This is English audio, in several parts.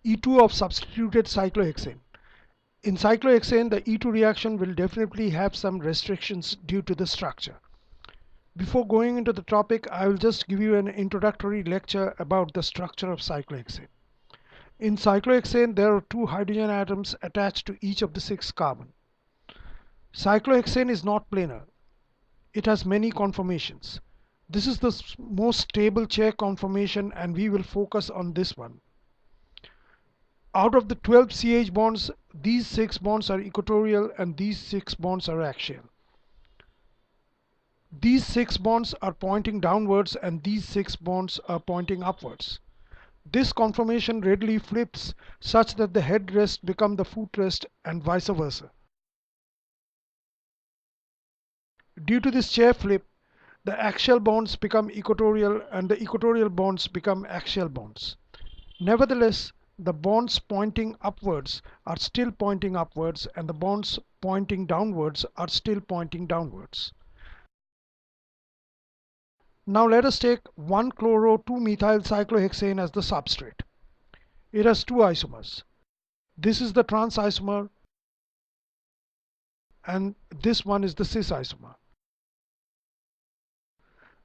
E2 of substituted cyclohexane. In cyclohexane, the E2 reaction will definitely have some restrictions due to the structure. Before going into the topic, I will just give you an introductory lecture about the structure of cyclohexane. In cyclohexane, there are 2 hydrogen atoms attached to each of the 6 carbon. Cyclohexane is not planar. It has many conformations. This is the most stable chair conformation, and we will focus on this one. Out of the 12 CH bonds, these 6 bonds are equatorial and these 6 bonds are axial. These 6 bonds are pointing downwards and these 6 bonds are pointing upwards. This conformation readily flips such that the headrest becomes the footrest and vice versa. Due to this chair flip, the axial bonds become equatorial and the equatorial bonds become axial bonds. Nevertheless, the bonds pointing upwards are still pointing upwards and the bonds pointing downwards are still pointing downwards. Now let us take 1-chloro-2-methyl cyclohexane as the substrate. It has 2 isomers. This is the trans isomer and this one is the cis isomer.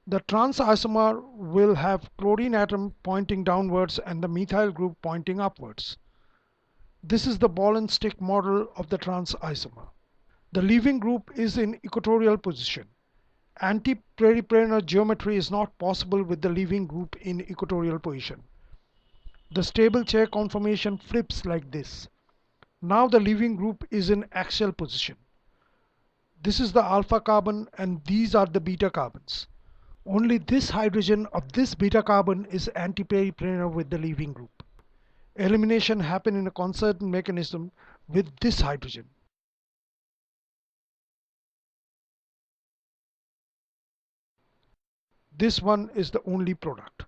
The trans isomer will have chlorine atom pointing downwards and the methyl group pointing upwards. This is the ball and stick model of the trans isomer. The leaving group is in equatorial position. Anti-periplanar geometry is not possible with the leaving group in equatorial position. The stable chair conformation flips like this. Now the leaving group is in axial position. This is the alpha carbon and these are the beta carbons. Only this hydrogen of this beta carbon is anti-periplanar with the leaving group. Elimination happens in a concerted mechanism with this hydrogen. This one is the only product.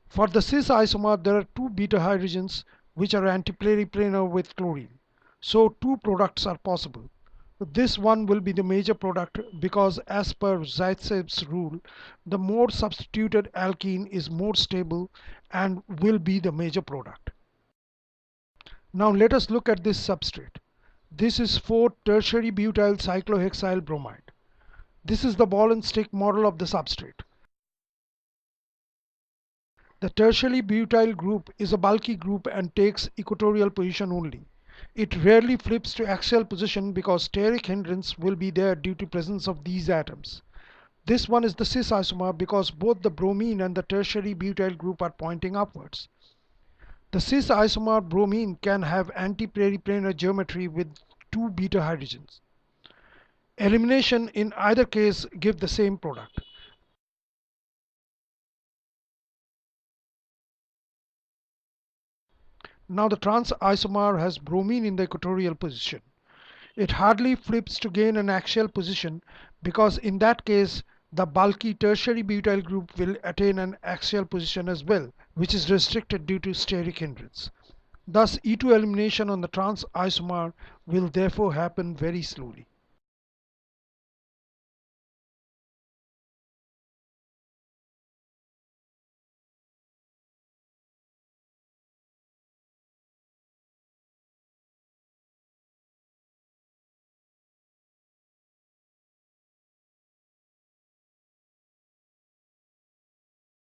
For the cis isomer, there are 2 beta hydrogens which are anti-periplanar with chlorine. So 2 products are possible. This one will be the major product because as per Zaitsev's rule, the more substituted alkene is more stable and will be the major product. Now let us look at this substrate. This is 4-tertiary butyl cyclohexyl bromide. This is the ball and stick model of the substrate. The tertiary butyl group is a bulky group and takes equatorial position only. It rarely flips to axial position because steric hindrance will be there due to presence of these atoms. This one is the cis isomer because both the bromine and the tertiary butyl group are pointing upwards. The cis isomer bromine can have anti-periplanar geometry with 2 beta hydrogens. Elimination in either case give the same product. Now the trans isomer has bromine in the equatorial position. It hardly flips to gain an axial position because in that case the bulky tertiary butyl group will attain an axial position as well, which is restricted due to steric hindrance. Thus E2 elimination on the trans isomer will therefore happen very slowly.